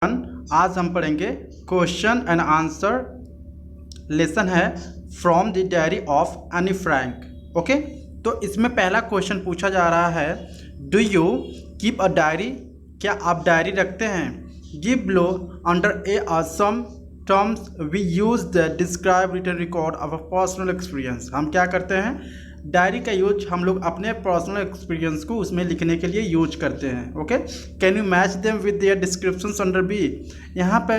आज हम पढ़ेंगे क्वेश्चन एंड आंसर लेसन है from the diary of Anne Frank. Okay, तो इसमें पहला क्वेश्चन पूछा जा रहा है, do you keep a diary? क्या आप डायरी रखते हैं? Give below under a some terms we use the describe written record of a personal experience. हम क्या करते हैं, डायरी का यूज हम लोग अपने पर्सनल एक्सपीरियंस को उसमें लिखने के लिए यूज करते हैं। Okay, can you match them with their descriptions under B. यहाँ पे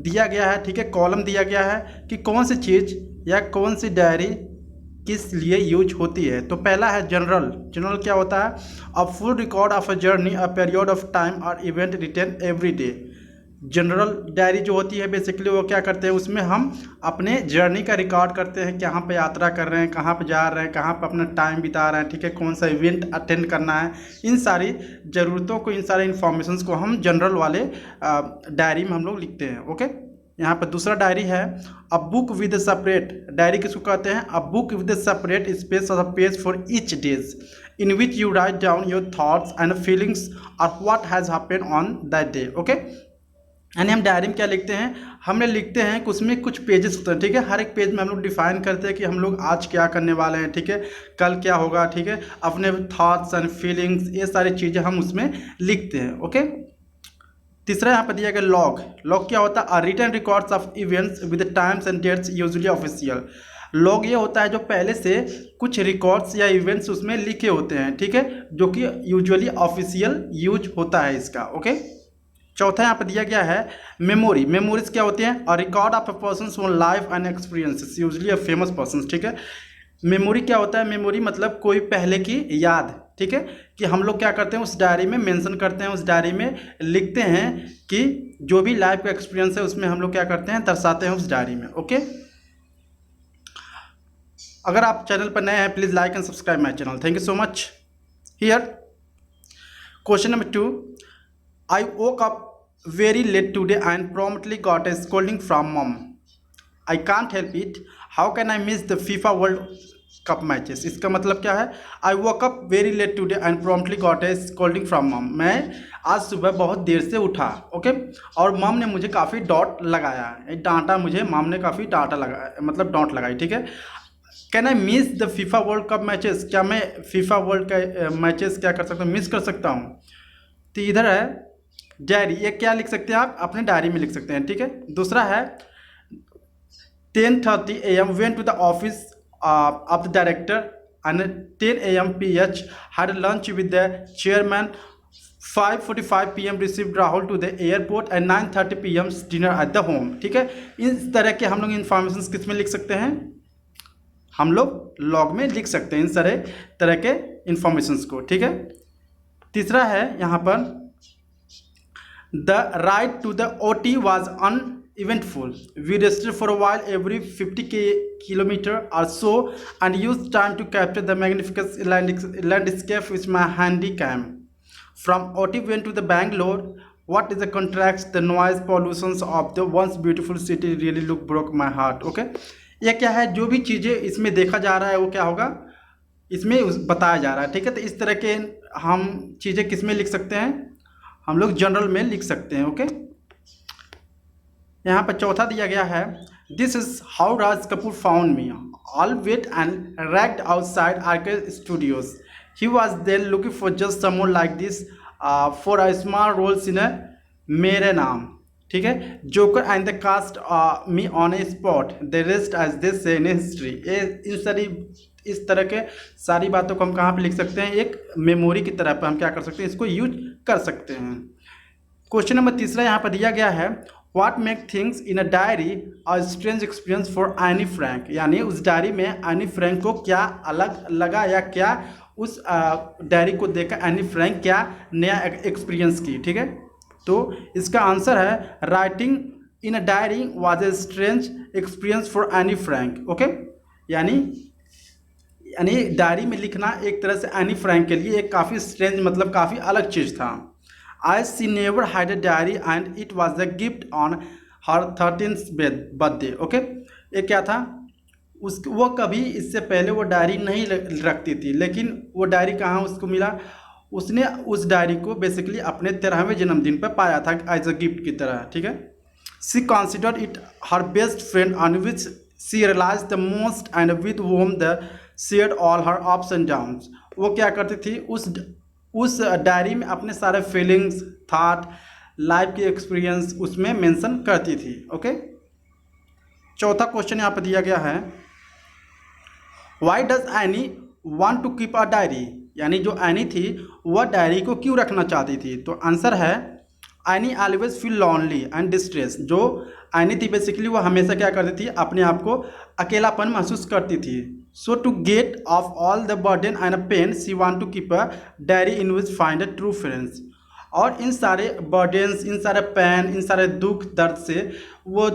दिया गया है, ठीक है, कॉलम दिया गया है कि कौन सी चीज़ या कौन सी डायरी किस लिए यूज होती है। तो पहला है जनरल। जनरल क्या होता है? A full record of a journey, a period of time और event written every day. Journal diary जो होती है बेसिकली वो क्या करते हैं, उसमें हम अपने जर्नी का रिकॉर्ड करते हैं, कहाँ पे यात्रा कर रहे हैं, कहाँ पे जा रहे हैं, कहाँ पे अपना टाइम बिता रहे हैं, ठीक है, कौन सा इवेंट अटेंड करना है। इन सारी ज़रूरतों को, इन सारे इन्फॉर्मेशंस को हम जनरल वाले डायरी में हम लोग लिखते हैं। ओके, यहाँ पर दूसरा डायरी है a book with separate. Diary किसको कहते हैं? A book with separate space of page for each days in which you write down your thoughts and feelings और what has happened on that day. Okay, यानी हम diary में क्या लिखते हैं, हमने लिखते हैं कि उसमें कुछ पेजेस होते हैं, ठीक है, हर एक पेज में हम लोग डिफाइन करते हैं कि हम लोग आज क्या करने वाले हैं, ठीक है, कल क्या होगा, ठीक है, अपने थॉट्स एंड फीलिंग्स, ये सारी चीज़ें हम उसमें लिखते हैं। ओके, तीसरा यहाँ पर दिया गया लॉग। लॉग क्या होता है? Written records of events with times and dates usually official. Log ये होता है जो पहले से कुछ रिकॉर्ड्स या इवेंट्स उसमें लिखे होते हैं, ठीक है, जो कि यूजुअली ऑफिशियल यूज होता है इसका। ओके, चौथा यहाँ पर दिया गया है मेमोरी। मेमोरीज क्या होती हैं? A record of a persons own life and experiences usually a famous person, ठीक है। मेमोरी क्या होता है? मेमोरी मतलब कोई पहले की याद, ठीक है, कि हम लोग क्या करते हैं उस डायरी में मेंशन करते हैं, उस डायरी में लिखते हैं कि जो भी लाइफ का एक्सपीरियंस है उसमें हम लोग क्या करते हैं, दर्शाते हैं उस डायरी में। ओके, अगर आप चैनल पर नए हैं please like and subscribe my channel. Thank you so much. Here question number 2, I woke up very late today and promptly got a scolding from mom. I can't help it. How can I miss the FIFA World Cup matches? इसका मतलब क्या है? I woke up very late today and promptly got a scolding from mom. मैं आज सुबह बहुत देर से उठा, ओके, और मम ने मुझे काफ़ी डांट लगाया, डांटा मुझे, मम ने काफ़ी डांटा लगाया, मतलब डांट लगाई, ठीक है। Can I miss the FIFA world cup matches? क्या मैं फीफा वर्ल्ड का मैचेस क्या कर सकता हूँ, मिस कर सकता हूँ? तो इधर है डायरी, ये क्या लिख सकते हैं आप? अपने डायरी में लिख सकते हैं, ठीक है। दूसरा है 10:30 AM went to the office of the director and 10 AM PH had lunch with the chairman. 5:45 PM received Rahul to the airport and 9:30 PM dinner at the home, ठीक है। इस तरह के हम लोग इन्फॉर्मेशन किस में लिख सकते हैं? हम लोग लॉग में लिख सकते हैं इन सारे तरह के इन्फॉर्मेशंस को, ठीक है। तीसरा है यहाँ पर The ride to the OT was uneventful. We rested for a while every 50 kilometer or so and used time to capture the magnificent landscape with my handy cam. From OT went to the Bangalore. What is the contrast? The noise pollutions of the once beautiful city really look broke my heart. Okay, ये क्या है? जो भी चीज़ें इसमें देखा जा रहा है वो क्या होगा, इसमें बताया जा रहा है, ठीक है। तो इस तरह के हम चीज़ें किस में लिख सकते हैं? हम लोग जनरल में लिख सकते हैं। ओके, यहाँ पर चौथा दिया गया है, this is how Raj Kapoor found me all wet and ragged outside RK studios. He was then looking for just someone like this for a small roles in Mera Naam, ठीक है। Joker and the cast me on a spot the rest as this in history. इन सारी इस तरह के सारी बातों को हम कहाँ पे लिख सकते हैं? एक मेमोरी की तरह पर हम क्या कर सकते हैं, इसको यूज कर सकते हैं। क्वेश्चन नंबर तीसरा यहाँ पर दिया गया है, what make things in a diary a strange experience for Anne Frank. यानी उस डायरी में एनी फ्रैंक को क्या अलग लगा या क्या उस डायरी को देखकर एनी फ्रैंक क्या नया एक्सपीरियंस की, ठीक है। तो इसका आंसर है writing in a diary was a strange experience for any Frank. Okay, यानी डायरी में लिखना एक तरह से एनी फ्रैंक के लिए एक काफ़ी स्ट्रेंज, मतलब काफ़ी अलग चीज़ था। I she never had a diary and it was a gift on her 13th birthday. Okay, ये क्या था? वो कभी इससे पहले वो डायरी नहीं रखती थी, लेकिन वो डायरी कहाँ उसको मिला? उसने उस डायरी को बेसिकली अपने 13वें जन्मदिन पर पाया था एज अ गिफ्ट की तरह, ठीक है। She considered it her best friend on which she realize the most and with whom the shared all her ups and downs. वो क्या करती थी, उस डायरी में अपने सारे फीलिंग्स, थाट, लाइफ की एक्सपीरियंस उसमें मेंशन करती थी। ओके, चौथा क्वेश्चन यहाँ पर दिया गया है, why does Anne want to keep a diary, यानी जो एनी थी वह डायरी को क्यों रखना चाहती थी। तो आंसर है, any always feel lonely and distress. जो एनी थी बेसिकली वो हमेशा क्या करती थी, अपने आप को अकेलापन महसूस करती थी। So to get off all the burden and pain she want to keep a diary in which find a true friends. और इन सारे बर्डन्स, इन सारे पेन, इन सारे दुख दर्द से वो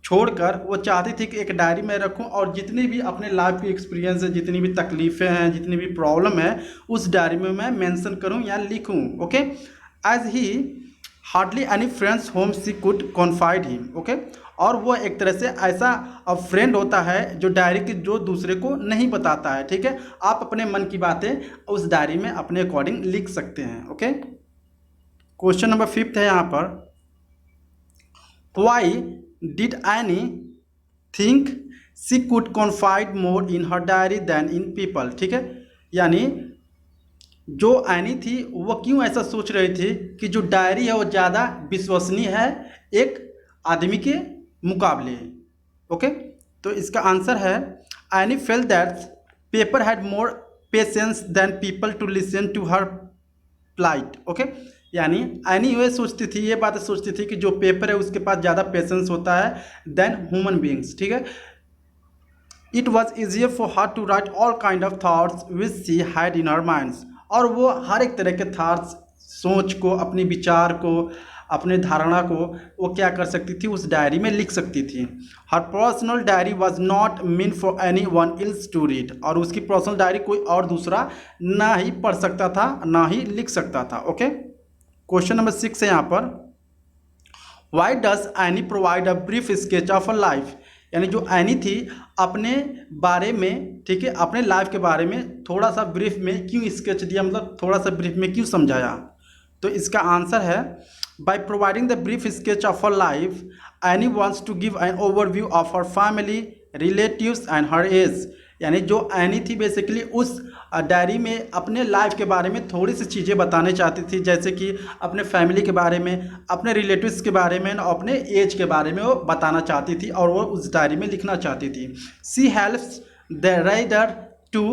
छोड़कर वो चाहती थी कि एक डायरी में रखूं और जितनी भी अपने लाइफ की एक्सपीरियंस है, जितनी भी तकलीफ़ें हैं, जितनी भी प्रॉब्लम है, उस डायरी में मैं मेंशन करूं या लिखूं। Okay, as he hardly any friends whom she could confide him. Okay, और वो एक तरह से ऐसा फ्रेंड होता है जो डायरी की जो दूसरे को नहीं बताता है, ठीक है। आप अपने मन की बातें उस डायरी में अपने अकॉर्डिंग लिख सकते हैं। ओके, क्वेश्चन नंबर 5 है यहाँ पर, why did Anne think she could confide more in her diary than in people. ठीक है, यानी जो एनी थी वो क्यों ऐसा सोच रही थी कि जो डायरी है वो ज़्यादा विश्वसनीय है एक आदमी के मुकाबले। ओके, तो इसका आंसर है, Anne felt that paper had more patience than people to listen to her plight. Okay, यानी एनी ये सोचती थी, ये बात सोचती थी कि जो पेपर है उसके पास ज़्यादा पेशेंस होता है देन ह्यूमन बींग्स। ठीक है, it was easier for her to write all kind of thoughts which she had in her minds. और वो हर एक तरह के थाट्स, सोच को, अपने विचार को, अपने धारणा को वो क्या कर सकती थी, उस डायरी में लिख सकती थी। Her personal diary was not mean for any one else to read. और उसकी पर्सनल डायरी कोई और दूसरा ना ही पढ़ सकता था, ना ही लिख सकता था। ओके, क्वेश्चन नंबर 6 है यहाँ पर, Y does any provide a brief sketch of a life. यानी जो एनी थी अपने बारे में, ठीक है, अपने लाइफ के बारे में थोड़ा सा ब्रीफ में क्यों स्केच दिया, मतलब थोड़ा सा ब्रीफ में क्यों समझाया। तो इसका आंसर है, by providing the brief sketch of her life Anne wants to give an overview of her family, relatives and her age. यानी जो एनी थी बेसिकली उस डायरी में अपने लाइफ के बारे में थोड़ी सी चीज़ें बताने चाहती थी, जैसे कि अपने फैमिली के बारे में, अपने रिलेटिव्स के बारे में, अपने एज के बारे में वो बताना चाहती थी और वो उस डायरी में लिखना चाहती थी। She helps the writer to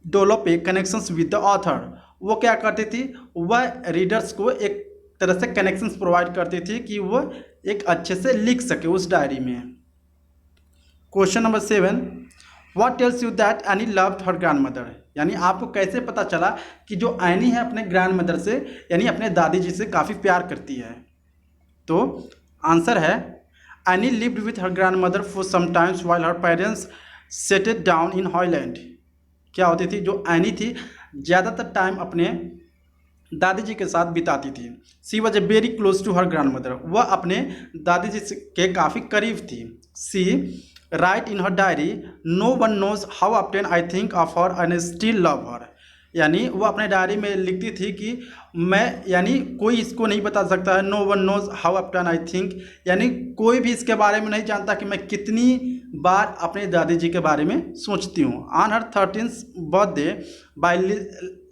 develop a connections with the author. वो क्या करती थी, वह रीडर्स को एक तरह से कनेक्शंस प्रोवाइड करती थी कि वो एक अच्छे से लिख सके उस डायरी में। Question number 7, what tells you that any loved her grand mother. यानी आपको कैसे पता चला कि जो एनी है अपने ग्रैंड मदर से, यानी अपने दादी जी से काफ़ी प्यार करती है। तो आंसर है, Anne lived with her grandmother for some times while her parents settled down in Holland. क्या होती थी, जो एनी थी ज़्यादातर टाइम अपने दादी जी के साथ बिताती थी। She was a very close to her grandmother. वह अपने दादी जी के काफ़ी करीब थी। She write in her diary, no one knows how often I think of her and still love her. यानी वो अपने डायरी में लिखती थी कि मैं, यानी कोई इसको नहीं बता सकता है, no one knows how often I think, यानी कोई भी इसके बारे में नहीं जानता कि मैं कितनी बार अपने दादी जी के बारे में सोचती हूँ। On her 13th birthday by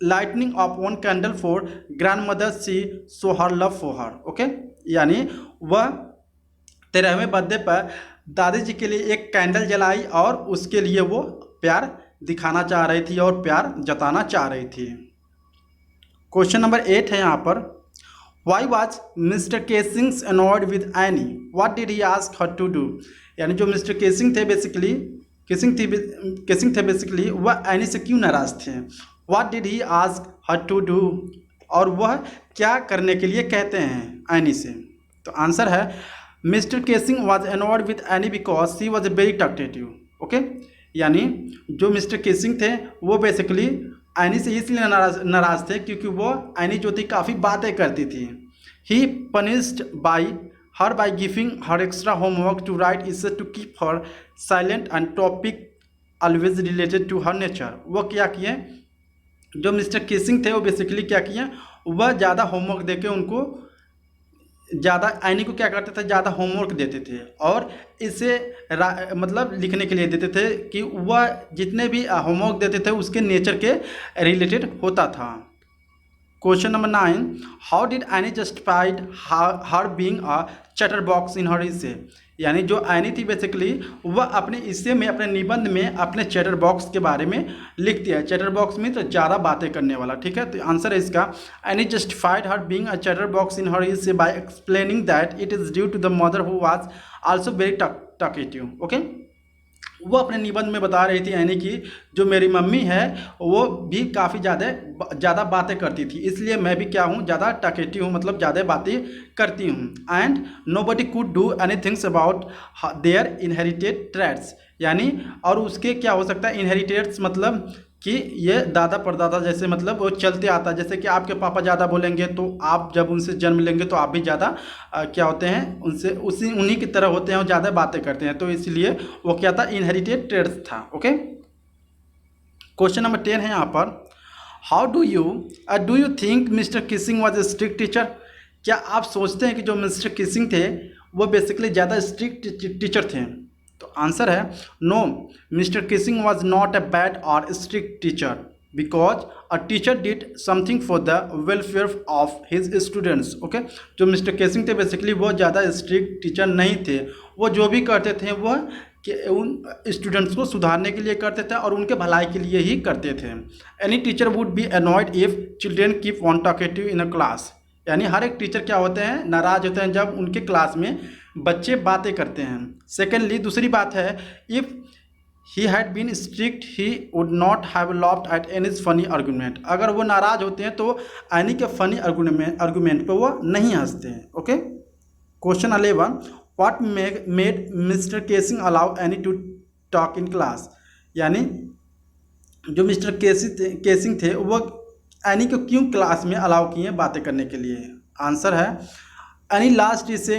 lighting of one candle for grandmother she show her love for her. Okay, यानी वह 13वें बर्थडे पर दादी जी के लिए एक कैंडल जलाई और उसके लिए वो प्यार दिखाना चाह रही थी और प्यार जताना चाह रही थी। क्वेश्चन नंबर 8 है यहाँ पर, why was Mr Keesings annoyed with Anne, what did he ask her to do. यानी जो मिस्टर केसिंग थे बेसिकली वह एनी से क्यों नाराज थे। What did he ask her to do, और वह क्या करने के लिए कहते हैं एनी से। तो आंसर है, mister Keesing was annoyed with Anne because she was a very talkative. Okay, यानी जो मिस्टर केसिंग थे वो बेसिकली एनी से इसलिए नाराज थे क्योंकि वो एनी जो थी काफ़ी बातें करती थी। He punished by her by giving her extra homework to write is to keep her silent and topic always related to her nature. वो क्या किए, जो मिस्टर केसिंग थे वो बेसिकली क्या किए, वह ज़्यादा होमवर्क देके उनको ज़्यादा एनी को क्या करते थे, ज़्यादा होमवर्क देते थे और इसे मतलब लिखने के लिए देते थे कि वह जितने भी होमवर्क देते थे उसके नेचर के रिलेटेड होता था। Question number 9, how did Anne justified her being a chatterbox in her essay, यानी जो एनी थी बेसिकली वह अपने इसे में, अपने निबंध में अपने चैटर बॉक्स के बारे में लिखती है। चैटर बॉक्स में तो ज़्यादा बातें करने वाला, ठीक है। तो आंसर है इसका, Anne justified her being a chatterbox in her essay by explaining that it is due to the mother who was also very talkative. Okay, वो अपने निबंध में बता रही थी यानी कि जो मेरी मम्मी है वो भी काफ़ी ज़्यादा बातें करती थी, इसलिए मैं भी क्या हूँ, ज़्यादा टॉकेटिव हूँ, मतलब ज़्यादा बातें करती हूँ। And nobody could do anythings about their inherited traits, यानी और उसके क्या हो सकता है, इनहेरिटेड्स मतलब कि ये दादा परदादा जैसे, मतलब वो चलते आता है। जैसे कि आपके पापा ज़्यादा बोलेंगे तो आप जब उनसे जन्म लेंगे तो आप भी ज़्यादा क्या होते हैं, उनसे उन्हीं की तरह होते हैं और ज़्यादा बातें करते हैं, तो इसलिए वो क्या था, इनहेरिटेड ट्रेड्स था। ओके, क्वेश्चन नंबर 10 है यहाँ पर, how do you think mister Keesing was a strict teacher, क्या आप सोचते हैं कि जो मिस्टर किसिंग थे वो बेसिकली ज़्यादा स्ट्रिक्ट टीचर थे। तो आंसर है no, mister Keesing was not a bad और strict teacher because a teacher did something for the welfare of his students. Okay, जो मिस्टर केसिंग थे बेसिकली वो ज़्यादा स्ट्रिक्ट टीचर नहीं थे, वो जो भी करते थे वो कि उन स्टूडेंट्स को सुधारने के लिए करते थे और उनके भलाई के लिए ही करते थे। Any teacher would be annoyed if children keep on talkative in a class, यानी हर एक टीचर क्या होते हैं, नाराज़ होते हैं जब उनके क्लास में बच्चे बातें करते हैं। सेकेंडली, दूसरी बात है, if he had been strict he would not have laughed at Anne's funny argument, अगर वो नाराज़ होते हैं तो एनी के फनी आर्गूमेंट पे वो नहीं हंसते हैं। Okay, question 11, what made mister casing allow any two talk in class, यानी जो मिस्टर केसिंग थे वो एनी को क्यों क्लास में अलाउ किए बातें करने के लिए। आंसर है, एनी लास्ट इसे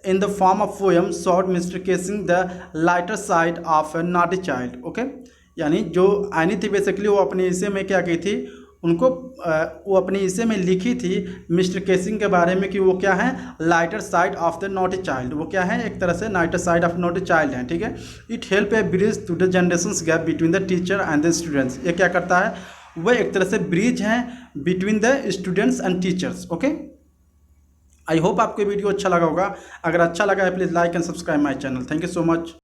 in the form of poem short mister casing the lighter side of A naughty child. Okay, यानी जो एनी थी बेसिकली वो अपने हिस्से में क्या की थी, उनको वो अपने हिस्से में लिखी थी मिस्टर केसिंग के बारे में कि वो क्या है, lighter side of the naughty child, वो क्या है, एक तरह से lighter side of naughty child है। ठीक है, it help a bridge to the generations gap between the teacher and the students, ये क्या करता है, वह एक तरह से ब्रिज है between the students and teachers. Okay, I hope आपको वीडियो अच्छा लगा होगा, अगर अच्छा लगा है please like and subscribe my channel. Thank you so much.